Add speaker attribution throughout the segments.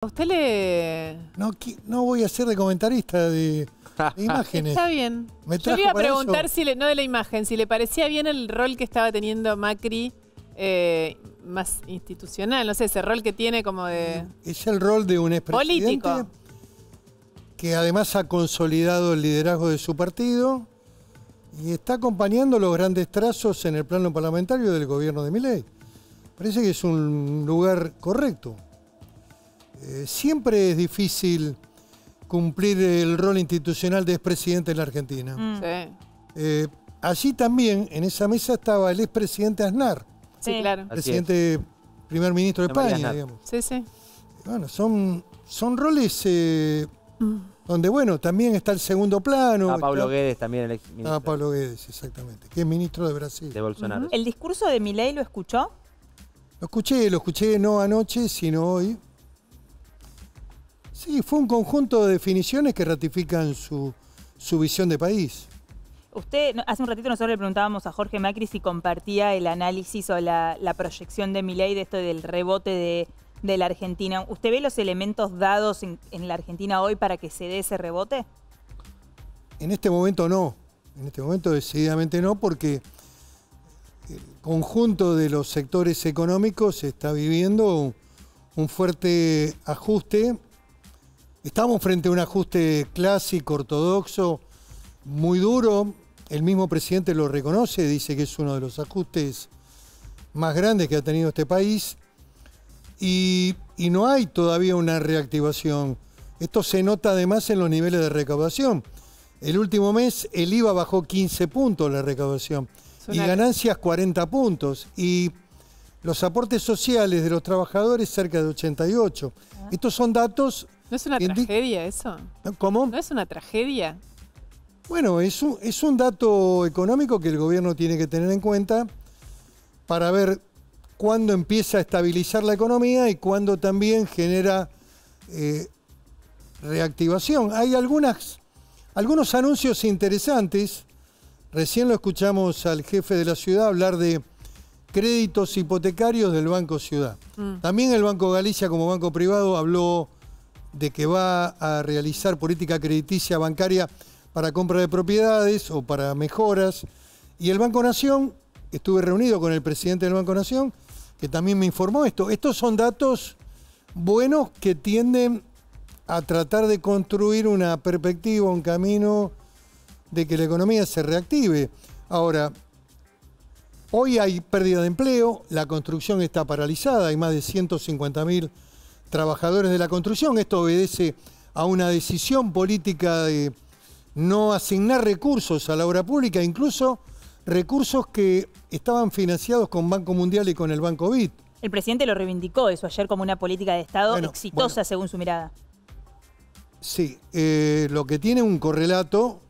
Speaker 1: ¿A usted le...?
Speaker 2: No voy a ser de comentarista de imágenes.
Speaker 1: Está bien. Yo le iba a preguntar si no de la imagen, si le parecía bien el rol que estaba teniendo Macri, más institucional, no sé, ese rol que tiene como de...
Speaker 2: Es el rol de un expresidente
Speaker 1: político,
Speaker 2: que además ha consolidado el liderazgo de su partido y está acompañando los grandes trazos en el plano parlamentario del gobierno de Milei. Parece que es un lugar correcto. Siempre es difícil cumplir el rol institucional de expresidente en la Argentina.
Speaker 1: Sí.
Speaker 2: Allí también, en esa mesa, estaba el expresidente Aznar.
Speaker 1: Sí, claro.
Speaker 2: Presidente, primer ministro de España, digamos.
Speaker 1: Sí, sí.
Speaker 2: Bueno, son roles donde, bueno, también está el segundo plano.
Speaker 3: Pablo Guedes también, el ex ministro.
Speaker 2: Pablo Guedes, exactamente, que es ministro de Brasil.
Speaker 3: De Bolsonaro.
Speaker 4: ¿El discurso de Milei lo escuchó?
Speaker 2: Lo escuché no anoche, sino hoy. Sí, fue un conjunto de definiciones que ratifican su visión de país.
Speaker 4: Usted, hace un ratito nosotros le preguntábamos a Jorge Macri si compartía el análisis o la proyección de Milei de esto del rebote de la Argentina. ¿Usted ve los elementos dados en la Argentina hoy para que se dé ese rebote?
Speaker 2: En este momento no. En este momento decididamente no, porque el conjunto de los sectores económicos está viviendo un fuerte ajuste. Estamos frente a un ajuste clásico, ortodoxo, muy duro. El mismo presidente lo reconoce, dice que es uno de los ajustes más grandes que ha tenido este país. Y no hay todavía una reactivación. Esto se nota además en los niveles de recaudación. El último mes el IVA bajó 15 puntos la recaudación y ganancias 40 puntos. Y los aportes sociales de los trabajadores cerca de 88. Estos son datos...
Speaker 1: ¿No es una tragedia eso?
Speaker 2: ¿Cómo?
Speaker 1: ¿No es una tragedia?
Speaker 2: Bueno, es un dato económico que el gobierno tiene que tener en cuenta para ver cuándo empieza a estabilizar la economía y cuándo también genera reactivación. Hay algunos anuncios interesantes. Recién lo escuchamos al jefe de la ciudad hablar de créditos hipotecarios del Banco Ciudad. También el Banco Galicia, como banco privado, habló de que va a realizar política crediticia bancaria para compra de propiedades o para mejoras. Y el Banco Nación, estuve reunido con el presidente del Banco Nación, que también me informó esto. Estos son datos buenos que tienden a tratar de construir una perspectiva, un camino de que la economía se reactive. Ahora, hoy hay pérdida de empleo, la construcción está paralizada, hay más de 150.000 trabajadores de la construcción. Esto obedece a una decisión política de no asignar recursos a la obra pública, incluso recursos que estaban financiados con Banco Mundial y con el Banco BID.
Speaker 4: El presidente lo reivindicó eso ayer como una política de Estado exitosa según su mirada. Sí,
Speaker 2: lo que tiene un correlato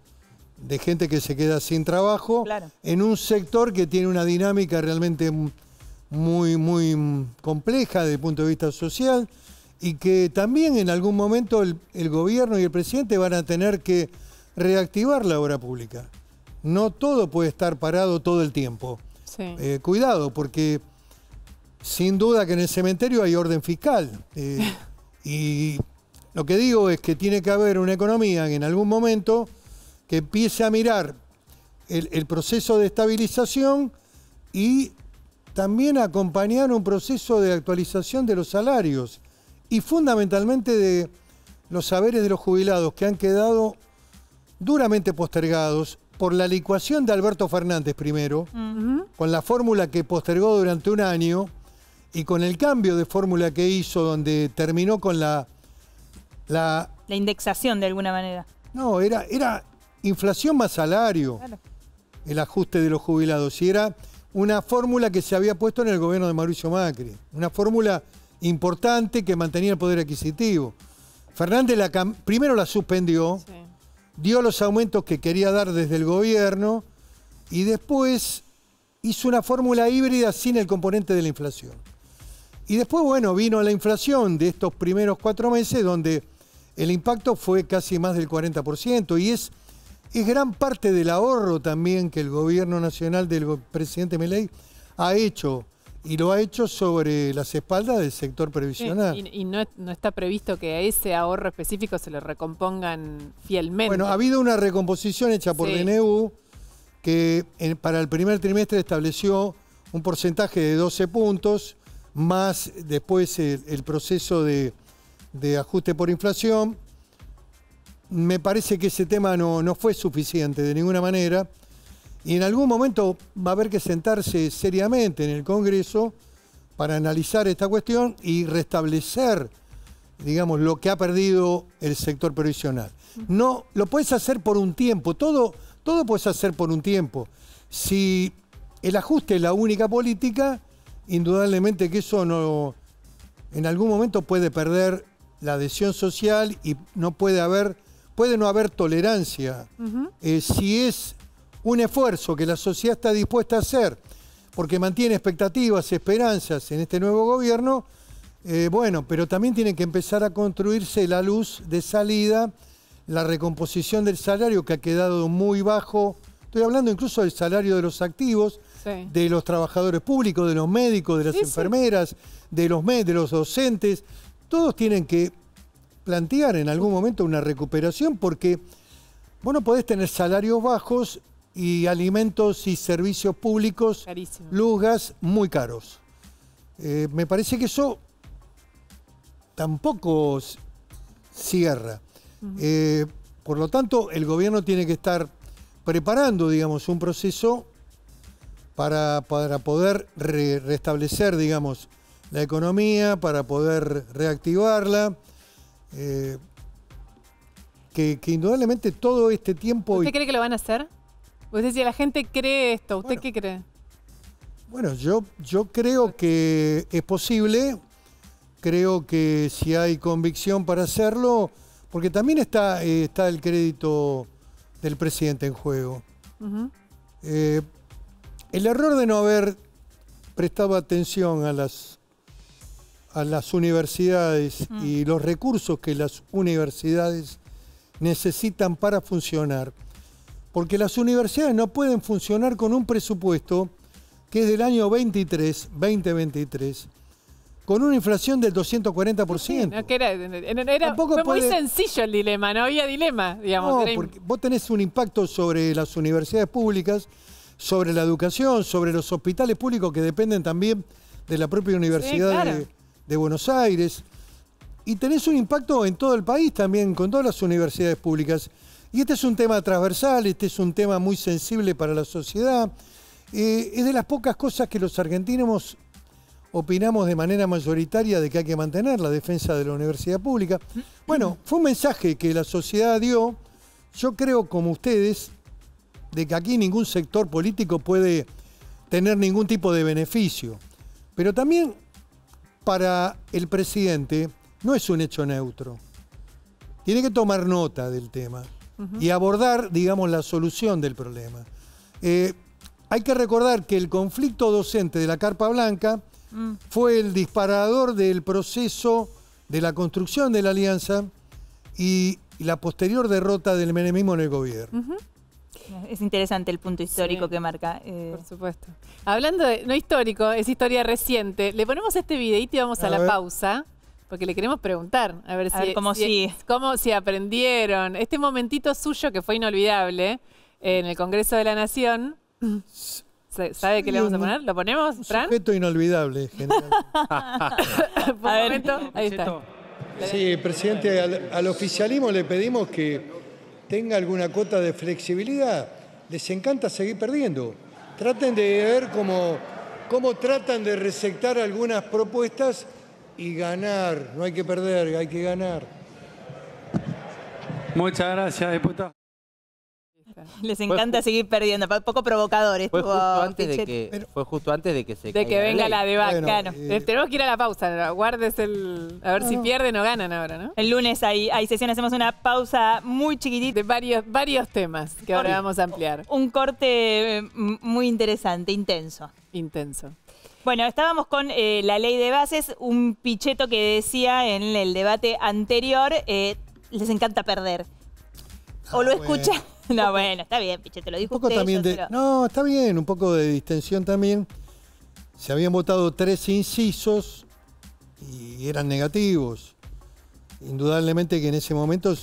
Speaker 2: de gente que se queda sin trabajo en un sector que tiene una dinámica realmente muy compleja desde el punto de vista social y que también en algún momento el gobierno y el presidente van a tener que reactivar la obra pública. No todo puede estar parado todo el tiempo.
Speaker 1: Sí.
Speaker 2: Cuidado, porque sin duda que en el cementerio hay orden fiscal. Y lo que digo es que tiene que haber una economía que en algún momento que empiece a mirar el proceso de estabilización y también acompañar un proceso de actualización de los salarios y fundamentalmente de los saberes de los jubilados que han quedado duramente postergados por la licuación de Alberto Fernández primero, con la fórmula que postergó durante un año y con el cambio de fórmula que hizo donde terminó con la
Speaker 4: indexación de alguna manera.
Speaker 2: No, era inflación más salario, el ajuste de los jubilados, y era una fórmula que se había puesto en el gobierno de Mauricio Macri, una fórmula importante que mantenía el poder adquisitivo. Fernández primero la suspendió, dio los aumentos que quería dar desde el gobierno y después hizo una fórmula híbrida sin el componente de la inflación. Y después, bueno, vino la inflación de estos primeros 4 meses donde el impacto fue casi más del 40% y es gran parte del ahorro también que el gobierno nacional del presidente Milei ha hecho y lo ha hecho sobre las espaldas del sector previsional.
Speaker 1: Sí, y no está previsto que a ese ahorro específico se lo recompongan fielmente.
Speaker 2: Bueno, ha habido una recomposición hecha por DNU que para el primer trimestre estableció un porcentaje de 12 puntos, más después el proceso de ajuste por inflación. Me parece que ese tema no fue suficiente de ninguna manera. Y en algún momento va a haber que sentarse seriamente en el Congreso para analizar esta cuestión y restablecer, digamos, lo que ha perdido el sector previsional. No, lo puedes hacer por un tiempo, todo puedes hacer por un tiempo. Si el ajuste es la única política, indudablemente que eso en algún momento puede perder la adhesión social y puede no haber tolerancia. Si es un esfuerzo que la sociedad está dispuesta a hacer porque mantiene expectativas, esperanzas en este nuevo gobierno, bueno, pero también tiene que empezar a construirse la luz de salida, la recomposición del salario que ha quedado muy bajo. Estoy hablando incluso del salario de los activos, de los trabajadores públicos, de los médicos, de las enfermeras, de los docentes. Todos tienen que plantear en algún momento una recuperación porque vos no podés tener salarios bajos y alimentos y servicios públicos, luz, gas, muy caros. Me parece que eso tampoco cierra. Por lo tanto, el gobierno tiene que estar preparando, digamos, un proceso para poder restablecer, digamos, la economía, para poder reactivarla. Que indudablemente todo este tiempo...
Speaker 1: ¿Usted cree que lo van a hacer? Usted decía, la gente cree esto. ¿Usted qué cree?
Speaker 2: Bueno, yo creo que es posible. Creo que si hay convicción para hacerlo, porque también está el crédito del presidente en juego. El error de no haber prestado atención a las universidades y los recursos que las universidades necesitan para funcionar. Porque las universidades no pueden funcionar con un presupuesto que es del año 2023, con una inflación del 240%.
Speaker 1: Sí, fue muy sencillo el dilema, no había dilema, digamos.
Speaker 2: No, porque vos tenés un impacto sobre las universidades públicas, sobre la educación, sobre los hospitales públicos que dependen también de la propia Universidad de Buenos Aires. Y tenés un impacto en todo el país también, con todas las universidades públicas. Y este es un tema transversal, este es un tema muy sensible para la sociedad. Es de las pocas cosas que los argentinos opinamos de manera mayoritaria de que hay que mantener la defensa de la universidad pública. Bueno, fue un mensaje que la sociedad dio. Yo creo, como ustedes, de que aquí ningún sector político puede tener ningún tipo de beneficio. Pero también para el presidente no es un hecho neutro. Tiene que tomar nota del tema y abordar, digamos, la solución del problema. Hay que recordar que el conflicto docente de la Carpa Blanca fue el disparador del proceso de la construcción de la alianza y la posterior derrota del menemismo en el gobierno.
Speaker 4: Es interesante el punto histórico que marca.
Speaker 1: Por supuesto. Hablando de no histórico, es historia reciente. Le ponemos este videíto y vamos a la pausa. Porque le queremos preguntar, a ver si aprendieron. Este momentito suyo que fue inolvidable en el Congreso de la Nación. ¿Sabe qué le vamos a poner? ¿Lo ponemos, Fran?
Speaker 2: Un sujeto inolvidable, general.
Speaker 1: Ahí está.
Speaker 2: Sí, presidente, al oficialismo le pedimos que tenga alguna cuota de flexibilidad. Les encanta seguir perdiendo. Traten de ver cómo tratan de resectar algunas propuestas y ganar. No hay que perder, hay que ganar.
Speaker 5: Muchas gracias, diputado.
Speaker 4: Les encanta seguir perdiendo, poco provocadores.
Speaker 3: Fue justo antes de que se
Speaker 1: de que venga la debacle.
Speaker 4: Claro.
Speaker 1: Tenemos que ir a la pausa. Guardes a ver si pierden o ganan ahora, ¿no?
Speaker 4: El lunes hay sesión, hacemos una pausa muy chiquitita.
Speaker 1: De varios temas que ahora vamos a ampliar.
Speaker 4: Un corte muy interesante, intenso. Bueno, estábamos con la ley de bases, un Pichetto que decía en el debate anterior, les encanta perder. ¿O lo escucha? No, bueno, está bien, Pichetto, lo dijo usted.
Speaker 2: No, está bien, un poco de distensión también. se habían votado 3 incisos y eran negativos. Indudablemente que en ese momento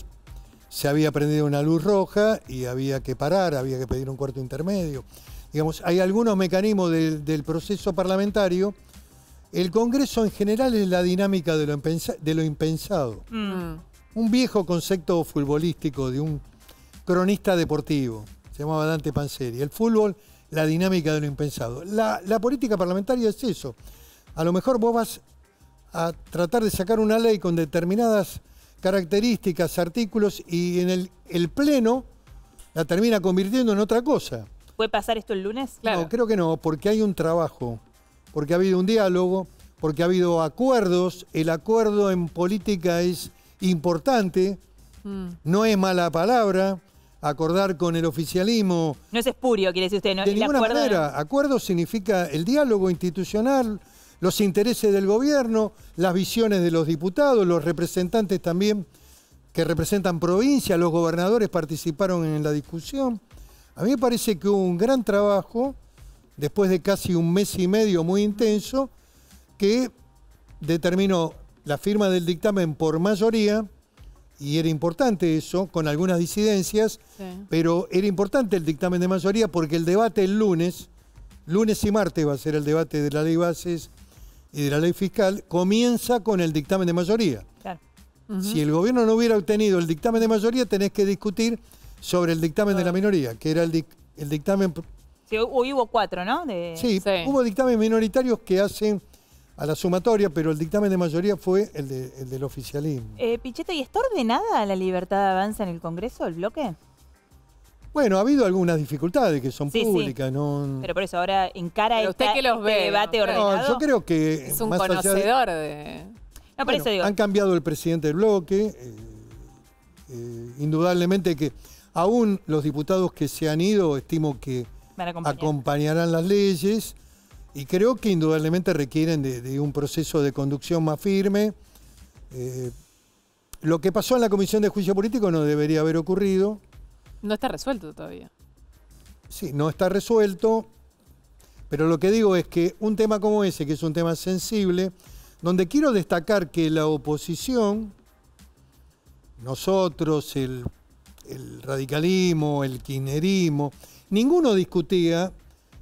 Speaker 2: se había prendido una luz roja y había que parar, había que pedir un cuarto intermedio. Digamos, hay algunos mecanismos del proceso parlamentario. El Congreso en general es la dinámica de lo impensado. Un viejo concepto futbolístico de un cronista deportivo, se llamaba Dante Panzeri. El fútbol, la dinámica de lo impensado. La política parlamentaria es eso. A lo mejor vos vas a tratar de sacar una ley con determinadas características, artículos, y en el Pleno la termina convirtiendo en otra cosa.
Speaker 4: ¿Puede pasar esto el lunes?
Speaker 2: Claro. No, creo que no, porque hay un trabajo, porque ha habido un diálogo, porque ha habido acuerdos. El acuerdo en política es importante, no es mala palabra. Acordar con el oficialismo.
Speaker 4: No es espurio, quiere decir usted. ¿No?
Speaker 2: De ninguna manera. Acuerdo significa el diálogo institucional, los intereses del gobierno, las visiones de los diputados, los representantes también que representan provincias, los gobernadores participaron en la discusión. A mí me parece que hubo un gran trabajo, después de casi un mes y medio muy intenso, que determinó la firma del dictamen por mayoría, y era importante eso, con algunas disidencias, sí. Pero era importante el dictamen de mayoría porque el debate el lunes y martes va a ser el debate de la ley bases y de la ley fiscal, comienza con el dictamen de mayoría. Claro. Si el gobierno no hubiera obtenido el dictamen de mayoría, tenés que discutir sobre el dictamen de la minoría, que era el dictamen...
Speaker 4: Sí, hoy hubo 4, ¿no?
Speaker 2: Sí, hubo dictámenes minoritarios que hacen a la sumatoria, pero el dictamen de mayoría fue el del oficialismo.
Speaker 4: Pichetto, ¿y está ordenada la libertad de avanza en el Congreso, el bloque?
Speaker 2: Bueno, ha habido algunas dificultades que son públicas.
Speaker 4: Sí.
Speaker 2: No...
Speaker 4: Pero por eso ahora encara este debate ordenado.
Speaker 2: No, yo creo que...
Speaker 1: Es un conocedor de...
Speaker 4: No, por eso digo.
Speaker 2: Han cambiado el presidente del bloque. Indudablemente que aún los diputados que se han ido, estimo que acompañarán las leyes. Y creo que indudablemente requieren de un proceso de conducción más firme. Lo que pasó en la Comisión de Juicio Político no debería haber ocurrido.
Speaker 1: No está resuelto todavía.
Speaker 2: Sí, no está resuelto. Pero lo que digo es que un tema como ese, que es un tema sensible, donde quiero destacar que la oposición, nosotros, el radicalismo, el kirchnerismo, ninguno discutía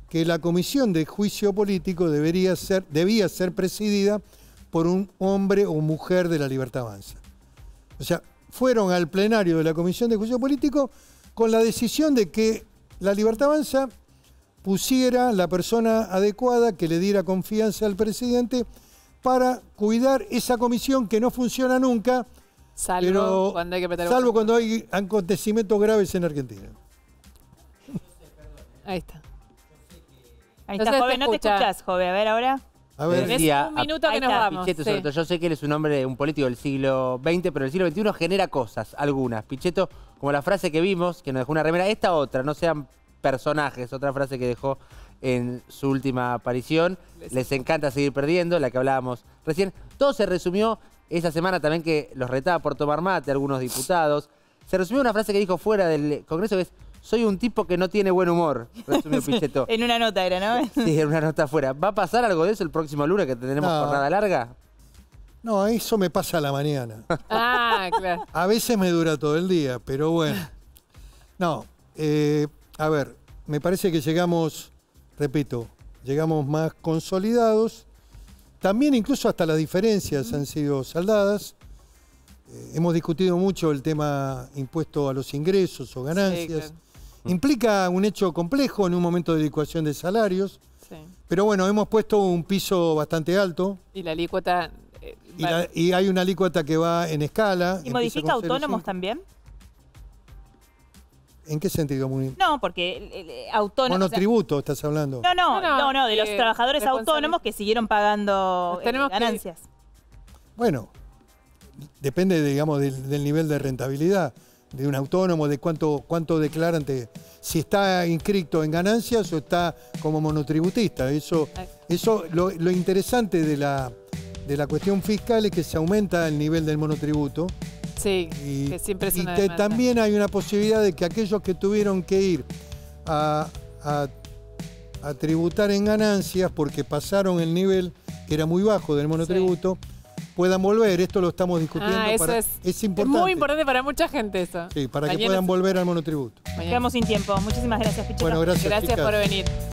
Speaker 2: que la Comisión de Juicio Político debía ser presidida por un hombre o mujer de la Libertad Avanza. O sea, fueron al plenario de la Comisión de Juicio Político con la decisión de que la Libertad Avanza pusiera la persona adecuada que le diera confianza al presidente para cuidar esa comisión que no funciona nunca, salvo cuando hay acontecimientos graves en Argentina.
Speaker 1: Ahí está.
Speaker 4: Ahí está, joven, no te escuchás, joven. A ver, ahora.
Speaker 2: A ver.
Speaker 1: Es un minuto que nos vamos.
Speaker 3: Pichetto, sobre todo, yo sé que él es un hombre, un político del siglo XX, pero el siglo XXI genera cosas, algunas. Pichetto, como la frase que vimos, que nos dejó una remera, esta otra, no sean personajes, otra frase que dejó en su última aparición. Les encanta seguir perdiendo, la que hablábamos recién. Todo se resumió esa semana también que los retaba por tomar mate algunos diputados. Se resumió una frase que dijo fuera del Congreso, que es: soy un tipo que no tiene buen humor, resumió Pichetto.
Speaker 4: En una nota era, ¿no?
Speaker 3: Sí, en una nota afuera. ¿Va a pasar algo de eso el próximo lunes que tendremos jornada larga?
Speaker 2: No, eso me pasa a la mañana.
Speaker 1: Claro.
Speaker 2: A veces me dura todo el día, pero bueno. No, a ver, me parece que llegamos, repito, llegamos más consolidados. También incluso hasta las diferencias han sido saldadas. Hemos discutido mucho el tema impuesto a los ingresos o ganancias. Sí, claro. Implica un hecho complejo en un momento de licuación de salarios. Sí. Pero bueno, hemos puesto un piso bastante alto.
Speaker 1: Y la alícuota...
Speaker 2: y hay una alícuota que va en escala.
Speaker 4: ¿Y modifica autónomos también?
Speaker 2: ¿En qué sentido?
Speaker 4: No, porque autónomos...
Speaker 2: Monotributo, estás hablando.
Speaker 4: No, de los trabajadores autónomos que siguieron pagando ganancias.
Speaker 2: Bueno, depende, digamos, del nivel de rentabilidad de un autónomo, de cuánto declaran, si está inscrito en ganancias o está como monotributista. Eso lo interesante de la cuestión fiscal es que se aumenta el nivel del monotributo.
Speaker 1: Sí, que siempre es una demanda.
Speaker 2: También hay una posibilidad de que aquellos que tuvieron que ir a a tributar en ganancias porque pasaron el nivel que era muy bajo del monotributo, puedan volver. Esto lo estamos discutiendo.
Speaker 1: Eso es importante. Muy importante para mucha gente eso.
Speaker 2: Sí, para que puedan volver al monotributo.
Speaker 4: Quedamos sin tiempo. Muchísimas gracias, Pichetto.
Speaker 2: Bueno, gracias
Speaker 1: por venir.